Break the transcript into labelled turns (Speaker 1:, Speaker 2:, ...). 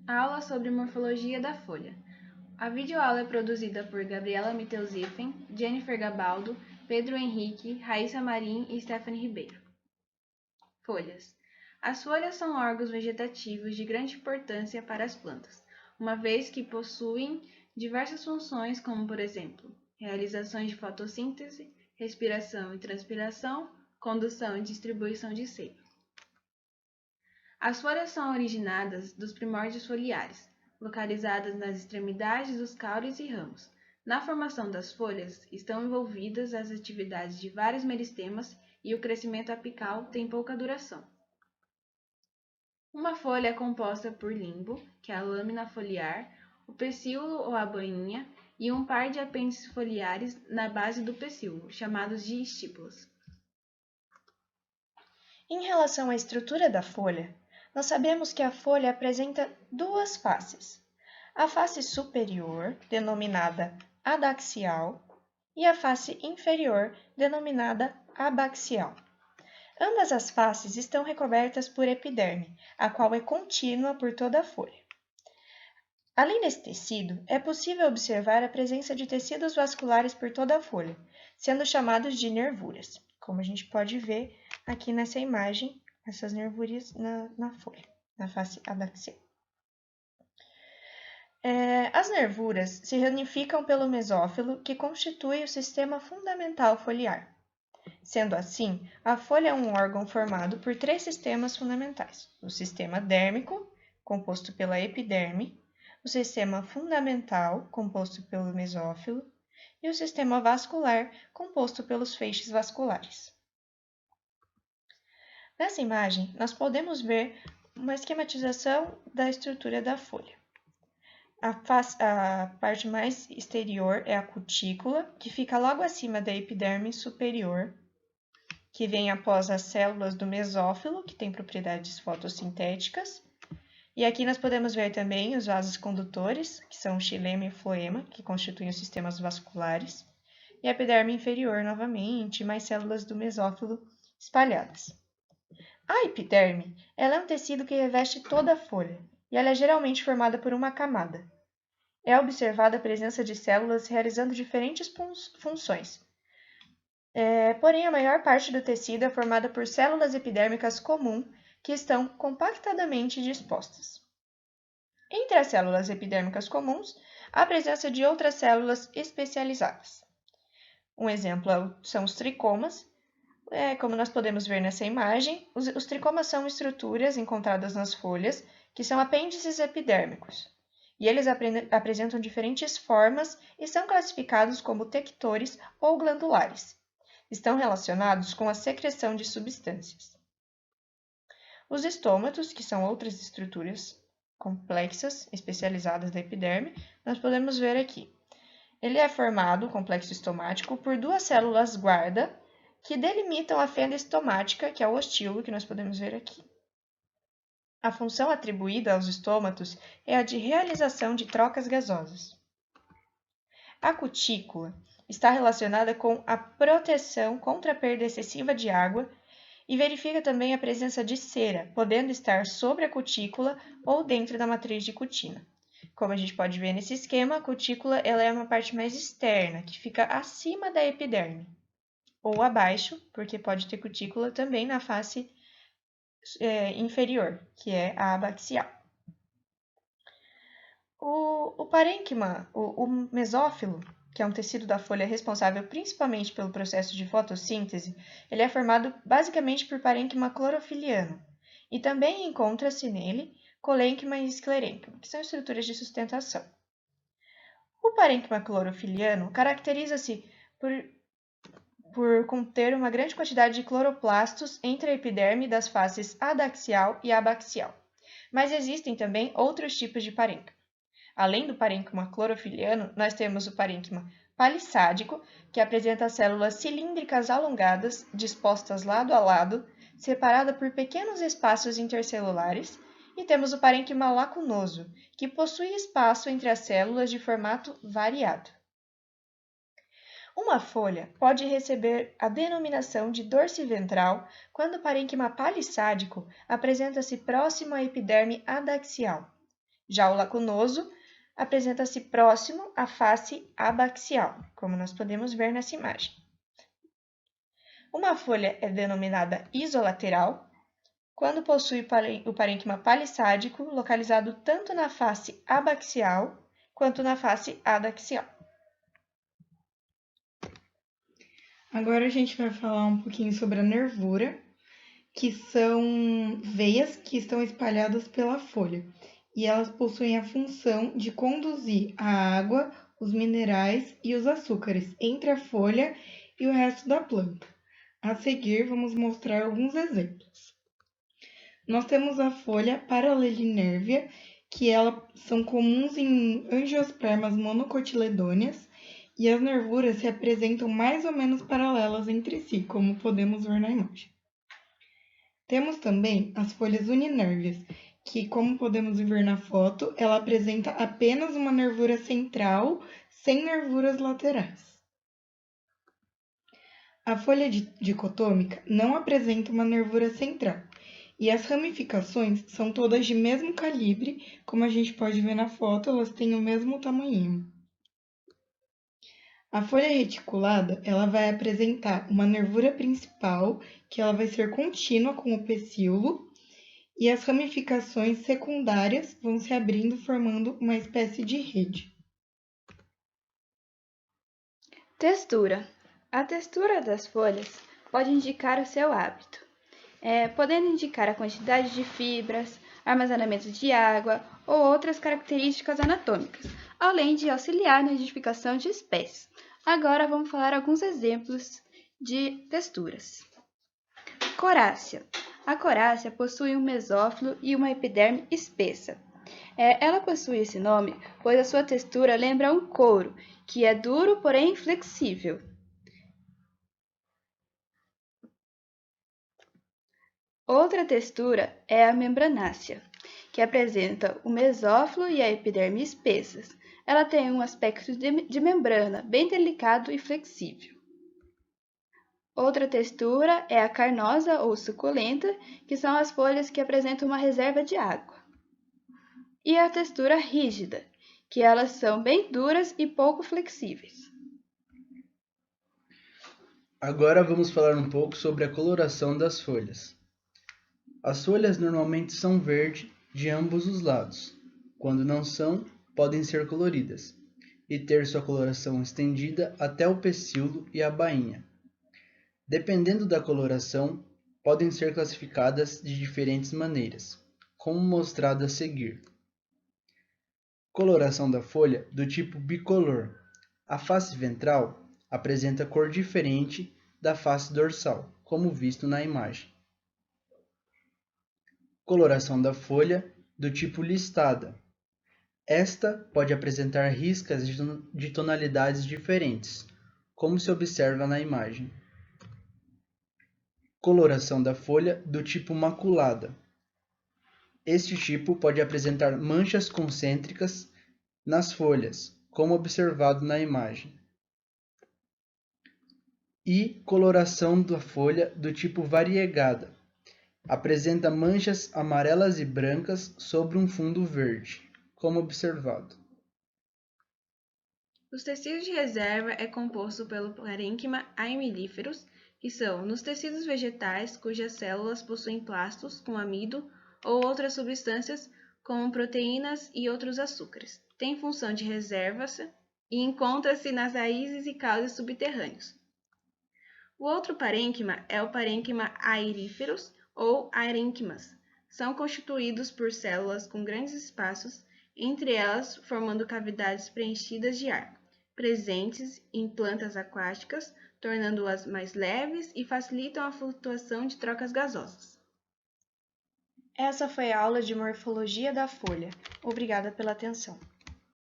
Speaker 1: Aula sobre morfologia da folha. A videoaula é produzida por Gabriela Mittelziffen, Jennifer Gabaldo, Pedro Henrique, Raíssa Marim e Stephanie Ribeiro. Folhas. As folhas são órgãos vegetativos de grande importância para as plantas, uma vez que possuem diversas funções, como, por exemplo, realizações de fotossíntese, respiração e transpiração, condução e distribuição de seiva. As folhas são originadas dos primórdios foliares, localizadas nas extremidades dos caules e ramos. Na formação das folhas estão envolvidas as atividades de vários meristemas e o crescimento apical tem pouca duração. Uma folha é composta por limbo, que é a lâmina foliar, o pecíolo ou a bainha, e um par de apêndices foliares na base do pecíolo, chamados de estípulas.
Speaker 2: Em relação à estrutura da folha, nós sabemos que a folha apresenta duas faces. A face superior, denominada adaxial, e a face inferior, denominada abaxial. Ambas as faces estão recobertas por epiderme, a qual é contínua por toda a folha. Além desse tecido, é possível observar a presença de tecidos vasculares por toda a folha, sendo chamados de nervuras, como a gente pode ver aqui nessa imagem, essas nervuras na folha, na face adaxial. As nervuras se ramificam pelo mesófilo, que constitui o sistema fundamental foliar. Sendo assim, a folha é um órgão formado por três sistemas fundamentais: o sistema dérmico, composto pela epiderme, o sistema fundamental, composto pelo mesófilo, e o sistema vascular, composto pelos feixes vasculares. Nessa imagem, nós podemos ver uma esquematização da estrutura da folha. A parte mais exterior é a cutícula, que fica logo acima da epiderme superior, que vem após as células do mesófilo, que tem propriedades fotossintéticas. E aqui nós podemos ver também os vasos condutores, que são o xilema e o floema, que constituem os sistemas vasculares. E a epiderme inferior, novamente, mais células do mesófilo espalhadas. A epiderme, ela é um tecido que reveste toda a folha, e ela é geralmente formada por uma camada. É observada a presença de células realizando diferentes funções. Porém, a maior parte do tecido é formada por células epidérmicas comuns que estão compactadamente dispostas. Entre as células epidérmicas comuns, há a presença de outras células especializadas. Um exemplo são os tricomas. Como nós podemos ver nessa imagem, os tricomas são estruturas encontradas nas folhas que são apêndices epidérmicos. E eles apresentam diferentes formas e são classificados como tectores ou glandulares. Estão relacionados com a secreção de substâncias. Os estômatos, que são outras estruturas complexas, especializadas da epiderme, nós podemos ver aqui. Ele é formado, o complexo estomático, por duas células guarda que delimitam a fenda estomática, que é o ostilo, que nós podemos ver aqui. A função atribuída aos estômatos é a de realização de trocas gasosas. A cutícula está relacionada com a proteção contra a perda excessiva de água e verifica também a presença de cera, podendo estar sobre a cutícula ou dentro da matriz de cutina. Como a gente pode ver nesse esquema, a cutícula ela é uma parte mais externa, que fica acima da epiderme, ou abaixo, porque pode ter cutícula também na face inferior, que é a abaxial. O parênquima, o mesófilo, que é um tecido da folha responsável principalmente pelo processo de fotossíntese, ele é formado basicamente por parênquima clorofiliano, e também encontra-se nele colênquima e esclerênquima, que são estruturas de sustentação. O parênquima clorofiliano caracteriza-se por conter uma grande quantidade de cloroplastos entre a epiderme das faces adaxial e abaxial, mas existem também outros tipos de parênquima. Além do parênquima clorofiliano, nós temos o parênquima palissádico, que apresenta células cilíndricas alongadas, dispostas lado a lado, separadas por pequenos espaços intercelulares, e temos o parênquima lacunoso, que possui espaço entre as células de formato variado. Uma folha pode receber a denominação de dorsiventral quando o parênquima palissádico apresenta-se próximo à epiderme adaxial. Já o lacunoso apresenta-se próximo à face abaxial, como nós podemos ver nessa imagem. Uma folha é denominada isolateral quando possui o parênquima palissádico localizado tanto na face abaxial quanto na face adaxial.
Speaker 3: Agora a gente vai falar um pouquinho sobre a nervura, que são veias que estão espalhadas pela folha, e elas possuem a função de conduzir a água, os minerais e os açúcares entre a folha e o resto da planta. A seguir, vamos mostrar alguns exemplos. Nós temos a folha paralelinérvia, que elas são comuns em angiospermas monocotiledôneas, e as nervuras se apresentam mais ou menos paralelas entre si, como podemos ver na imagem. Temos também as folhas uninérvias, que, como podemos ver na foto, ela apresenta apenas uma nervura central, sem nervuras laterais. A folha dicotômica não apresenta uma nervura central, e as ramificações são todas de mesmo calibre, como a gente pode ver na foto, elas têm o mesmo tamanho. A folha reticulada, ela vai apresentar uma nervura principal, que ela vai ser contínua com o pecíolo, e as ramificações secundárias vão se abrindo, formando uma espécie de rede.
Speaker 1: Textura. A textura das folhas pode indicar o seu hábito, podendo indicar a quantidade de fibras, armazenamento de água ou outras características anatômicas, além de auxiliar na identificação de espécies. Agora vamos falar alguns exemplos de texturas. Corácea. A corácea possui um mesófilo e uma epiderme espessa. Ela possui esse nome pois a sua textura lembra um couro, que é duro, porém flexível. Outra textura é a membranácea, que apresenta o mesófilo e a epiderme espessas. Ela tem um aspecto de membrana bem delicado e flexível. Outra textura é a carnosa ou suculenta, que são as folhas que apresentam uma reserva de água. E a textura rígida, que elas são bem duras e pouco flexíveis.
Speaker 4: Agora vamos falar um pouco sobre a coloração das folhas. As folhas normalmente são verde de ambos os lados. Quando não são, podem ser coloridas e ter sua coloração estendida até o pecíolo e a bainha. Dependendo da coloração, podem ser classificadas de diferentes maneiras, como mostrado a seguir. Coloração da folha do tipo bicolor. A face ventral apresenta cor diferente da face dorsal, como visto na imagem. Coloração da folha do tipo listada. Esta pode apresentar riscas de tonalidades diferentes, como se observa na imagem. Coloração da folha do tipo maculada. Este tipo pode apresentar manchas concêntricas nas folhas, como observado na imagem. E coloração da folha do tipo variegada. Apresenta manchas amarelas e brancas sobre um fundo verde, como observado.
Speaker 1: Os tecidos de reserva é composto pelo parênquima amilíferos, que são nos tecidos vegetais cujas células possuem plastos com amido ou outras substâncias como proteínas e outros açúcares. Tem função de reserva e encontra-se nas raízes e caules subterrâneos. O outro parênquima é o parênquima airíferos ou arênquimas. São constituídos por células com grandes espaços entre elas, formando cavidades preenchidas de ar, presentes em plantas aquáticas, tornando-as mais leves e facilitam a flutuação de trocas gasosas.
Speaker 2: Essa foi a aula de morfologia da folha. Obrigada pela atenção.